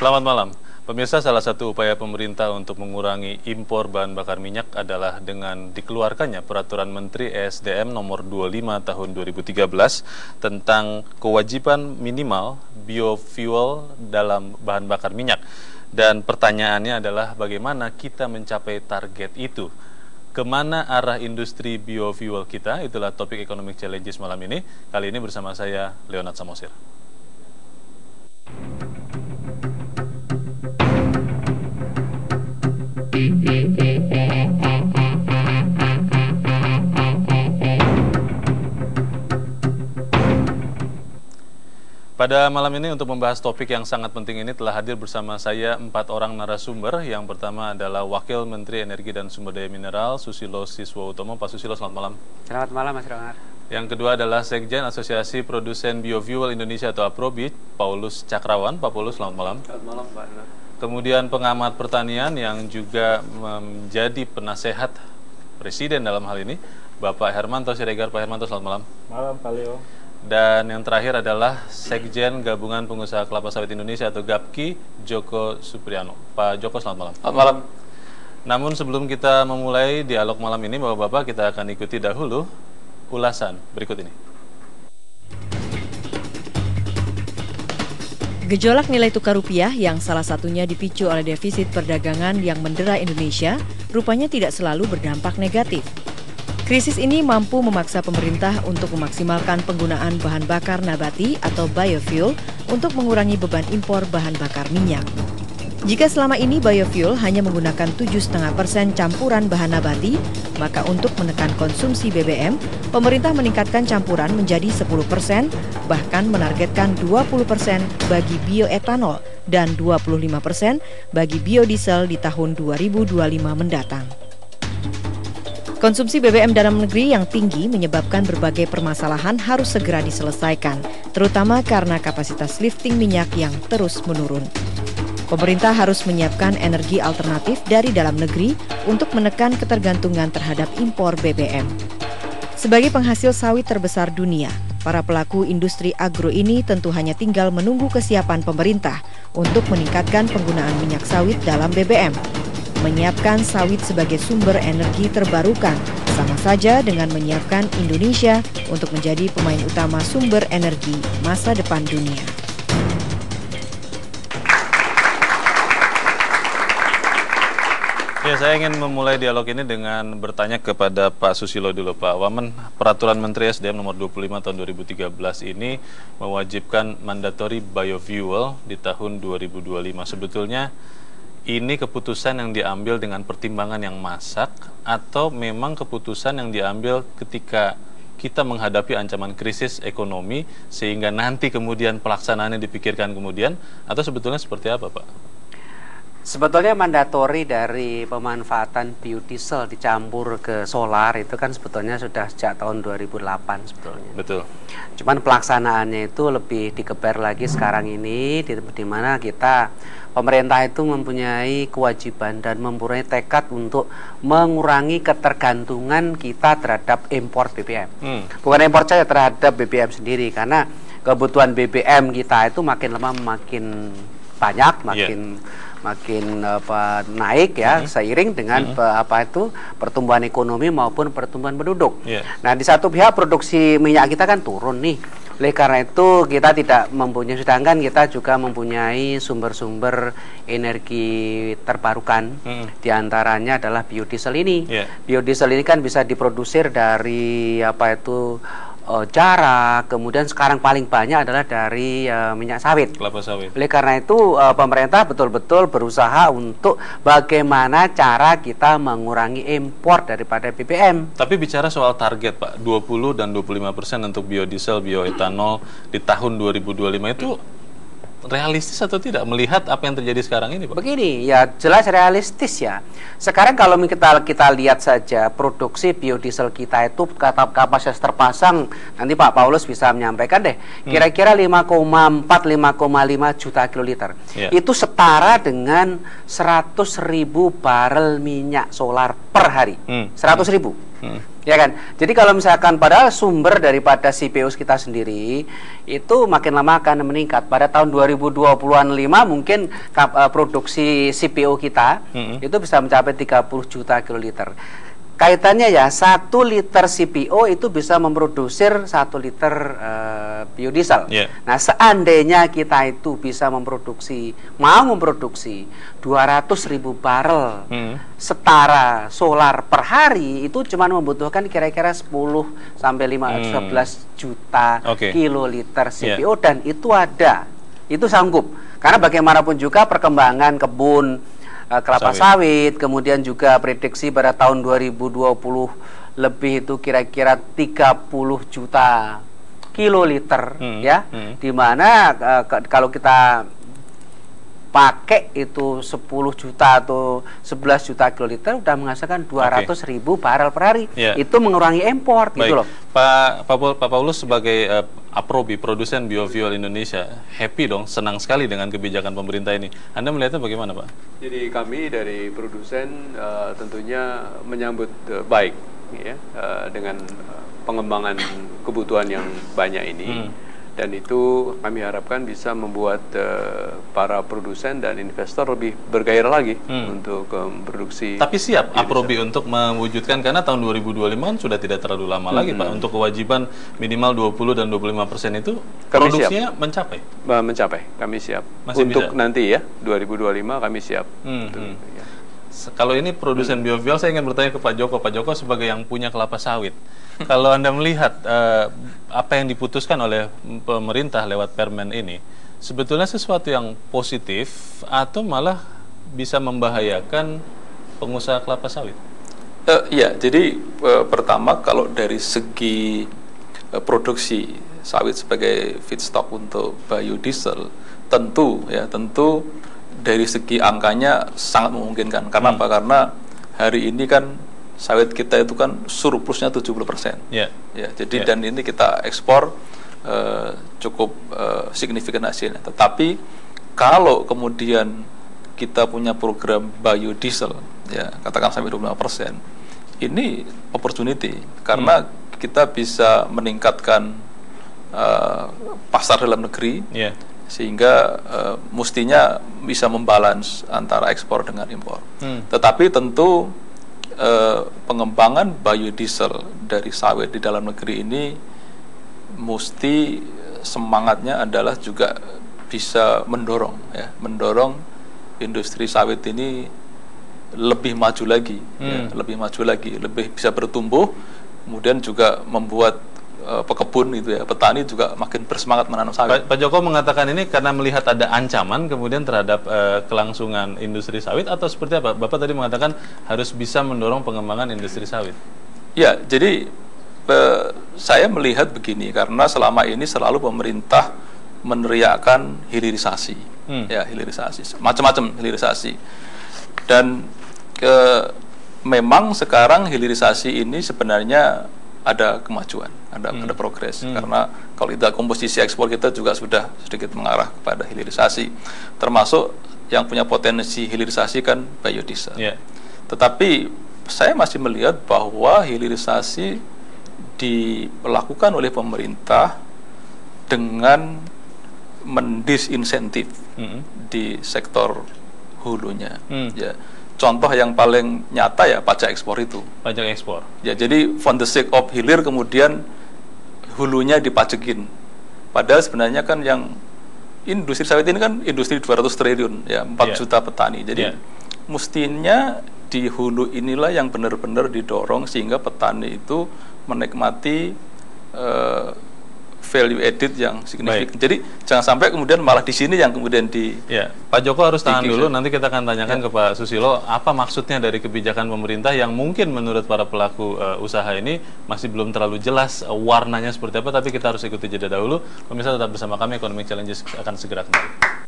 Selamat malam. Pemirsa, salah satu upaya pemerintah untuk mengurangi impor bahan bakar minyak adalah dengan dikeluarkannya Peraturan Menteri ESDM nomor 25 tahun 2013 tentang kewajiban minimal biofuel dalam bahan bakar minyak. Dan pertanyaannya adalah bagaimana kita mencapai target itu? Kemana arah industri biofuel kita? Itulah topik Economic Challenges malam ini. Kali ini bersama saya, Leonard Samosir. Pada malam ini untuk membahas topik yang sangat penting ini telah hadir bersama saya 4 orang narasumber. Yang pertama adalah Wakil Menteri Energi dan Sumber Daya Mineral Susilo Siswautomo. Pak Susilo, selamat malam. Selamat malam, Mas Leonard. Yang kedua adalah Sekjen Asosiasi Produsen Biofuel Indonesia atau APROBI, Paulus Cakrawan. Pak Paulus, selamat malam. Selamat malam, Pak. Kemudian pengamat pertanian yang juga menjadi penasehat Presiden dalam hal ini, Bapak Hermanto Siregar. Pak Hermanto, selamat malam. Malam, Pak Leo. Dan yang terakhir adalah Sekjen Gabungan Pengusaha Kelapa Sawit Indonesia atau GAPKI, Joko Supriano. Pak Joko, selamat malam. Selamat malam. Namun sebelum kita memulai dialog malam ini, Bapak-Bapak, kita akan ikuti dahulu ulasan berikut ini. Gejolak nilai tukar rupiah yang salah satunya dipicu oleh defisit perdagangan yang mendera Indonesia, rupanya tidak selalu berdampak negatif. Krisis ini mampu memaksa pemerintah untuk memaksimalkan penggunaan bahan bakar nabati atau biofuel untuk mengurangi beban impor bahan bakar minyak. Jika selama ini biofuel hanya menggunakan 7,5% campuran bahan nabati, maka untuk menekan konsumsi BBM, pemerintah meningkatkan campuran menjadi 10%, bahkan menargetkan 20% bagi bioetanol dan 25% bagi biodiesel di tahun 2025 mendatang. Konsumsi BBM dalam negeri yang tinggi menyebabkan berbagai permasalahan harus segera diselesaikan, terutama karena kapasitas lifting minyak yang terus menurun. Pemerintah harus menyiapkan energi alternatif dari dalam negeri untuk menekan ketergantungan terhadap impor BBM. Sebagai penghasil sawit terbesar dunia, para pelaku industri agro ini tentu hanya tinggal menunggu kesiapan pemerintah untuk meningkatkan penggunaan minyak sawit dalam BBM. Menyiapkan sawit sebagai sumber energi terbarukan, sama saja dengan menyiapkan Indonesia untuk menjadi pemain utama sumber energi masa depan dunia. Ya, saya ingin memulai dialog ini dengan bertanya kepada Pak Susilo dulu, Pak. Wamen, Peraturan Menteri SDM nomor 25 tahun 2013 ini mewajibkan mandatory biofuel di tahun 2025. Sebetulnya ini keputusan yang diambil dengan pertimbangan yang masak atau memang keputusan yang diambil ketika kita menghadapi ancaman krisis ekonomi sehingga nanti kemudian pelaksanaannya dipikirkan kemudian, atau sebetulnya seperti apa, Pak? Sebetulnya mandatori dari pemanfaatan biodiesel dicampur ke solar itu kan sebetulnya sudah sejak tahun 2008 sebetulnya. Betul. Cuman pelaksanaannya itu lebih dikeber lagi sekarang ini di mana pemerintah itu mempunyai kewajiban dan mempunyai tekad untuk mengurangi ketergantungan kita terhadap impor BBM. Bukan impor saja, terhadap BBM sendiri, karena kebutuhan BBM kita itu makin lama makin banyak, makin naik ya, seiring dengan pertumbuhan ekonomi maupun pertumbuhan penduduk. Nah, di satu pihak produksi minyak kita kan turun nih. Oleh karena itu kita tidak mempunyai, sedangkan kita juga mempunyai sumber-sumber energi terbarukan. Di antaranya adalah biodiesel ini. Biodiesel ini kan bisa diproduksi dari jarak, kemudian sekarang paling banyak adalah dari minyak sawit, kelapa sawit. Oleh karena itu pemerintah betul-betul berusaha untuk bagaimana cara kita mengurangi impor daripada BBM. Tapi bicara soal target, Pak, 20 dan 25% untuk biodiesel, bioetanol di tahun 2025 itu realistis atau tidak melihat apa yang terjadi sekarang ini, Pak? Begini, ya jelas realistis ya. Sekarang kalau kita lihat saja produksi biodiesel kita itu kapasitas terpasang, nanti Pak Paulus bisa menyampaikan deh, kira-kira 5,4-5,5 juta kiloliter. Itu setara dengan 100.000 barel minyak solar per hari. 100.000. Ya kan? Jadi kalau misalkan padahal sumber daripada CPO kita sendiri itu makin lama akan meningkat. Pada tahun 2020-an 5 mungkin produksi CPO kita itu bisa mencapai 30 juta kiloliter. Kaitannya ya, 1 liter CPO itu bisa memproduksi 1 liter biodiesel. Nah, seandainya kita itu bisa mau memproduksi 200.000 barel setara solar per hari, itu cuma membutuhkan kira-kira 10 sampai 11 juta kiloliter CPO, dan itu sanggup. Karena bagaimanapun juga perkembangan kebun kelapa sawit, kemudian juga prediksi pada tahun 2020 lebih itu kira-kira 30 juta kiloliter, ya, dimana kalau kita pakai itu 10 juta atau 11 juta kiloliter udah menghasilkan 200.000 barel per hari. Itu mengurangi impor. Gitu loh. Pak Paulus sebagai Aprobi, produsen biofuel Indonesia, happy dong, senang sekali dengan kebijakan pemerintah ini. Anda melihatnya bagaimana, Pak? Jadi kami dari produsen tentunya menyambut baik ya, dengan pengembangan kebutuhan yang banyak ini. Dan itu kami harapkan bisa membuat para produsen dan investor lebih bergairah lagi untuk memproduksi. Tapi siap Aprobi untuk mewujudkan, karena tahun 2025 kan sudah tidak terlalu lama lagi, Pak, untuk kewajiban minimal 20 dan 25% itu kami produksinya siap. Mencapai. Kami siap. Masih untuk bisa? Nanti ya 2025 kami siap. Ya. Kalau ini produsen biofuel, saya ingin bertanya ke Pak Joko. Pak Joko sebagai yang punya kelapa sawit, kalau Anda melihat apa yang diputuskan oleh pemerintah lewat Permen ini, sebetulnya sesuatu yang positif atau malah bisa membahayakan pengusaha kelapa sawit? Ya, jadi pertama kalau dari segi produksi sawit sebagai feedstock untuk biodiesel, tentu dari segi angkanya sangat memungkinkan. Karena apa? Karena hari ini kan sawit kita itu kan surplusnya 70%. Ya, jadi dan ini kita ekspor cukup signifikan hasilnya. Tetapi kalau kemudian kita punya program biodiesel, ya katakan sampai 25%, ini opportunity karena kita bisa meningkatkan pasar dalam negeri. Sehingga mestinya bisa membalance antara ekspor dengan impor. Tetapi tentu pengembangan biodiesel dari sawit di dalam negeri ini mesti semangatnya adalah juga bisa mendorong industri sawit ini lebih maju lagi, lebih bisa bertumbuh, kemudian juga membuat pekebun itu ya, petani juga makin bersemangat menanam sawit. Pak Joko mengatakan ini karena melihat ada ancaman kemudian terhadap kelangsungan industri sawit, atau seperti apa? Bapak tadi mengatakan harus bisa mendorong pengembangan industri sawit. Ya, jadi saya melihat begini, karena selama ini selalu pemerintah meneriakkan hilirisasi, ya hilirisasi, macam-macam hilirisasi, dan memang sekarang hilirisasi ini sebenarnya ada kemajuan, ada progres, karena kalau kita komposisi ekspor kita juga sudah sedikit mengarah kepada hilirisasi, termasuk yang punya potensi hilirisasi kan biodiesel. Tetapi saya masih melihat bahwa hilirisasi dilakukan oleh pemerintah dengan mendisinsentif di sektor hulunya. Ya. Contoh yang paling nyata ya pajak ekspor itu. Pajak ekspor. Ya, jadi for the sake of hilir kemudian hulunya dipajekin. Padahal sebenarnya kan yang industri sawit ini kan industri 200 triliun ya, 4 juta petani. Jadi mestinya di hulu inilah yang benar-benar didorong sehingga petani itu menikmati value added yang signifikan. Jadi jangan sampai kemudian malah di sini yang kemudian Pak Joko harus tahan dulu, nanti kita akan tanyakan ke Pak Susilo apa maksudnya dari kebijakan pemerintah yang mungkin menurut para pelaku usaha ini masih belum terlalu jelas warnanya seperti apa, tapi kita harus ikuti jeda dahulu. Pemirsa tetap bersama kami, Economic Challenges akan segera kembali.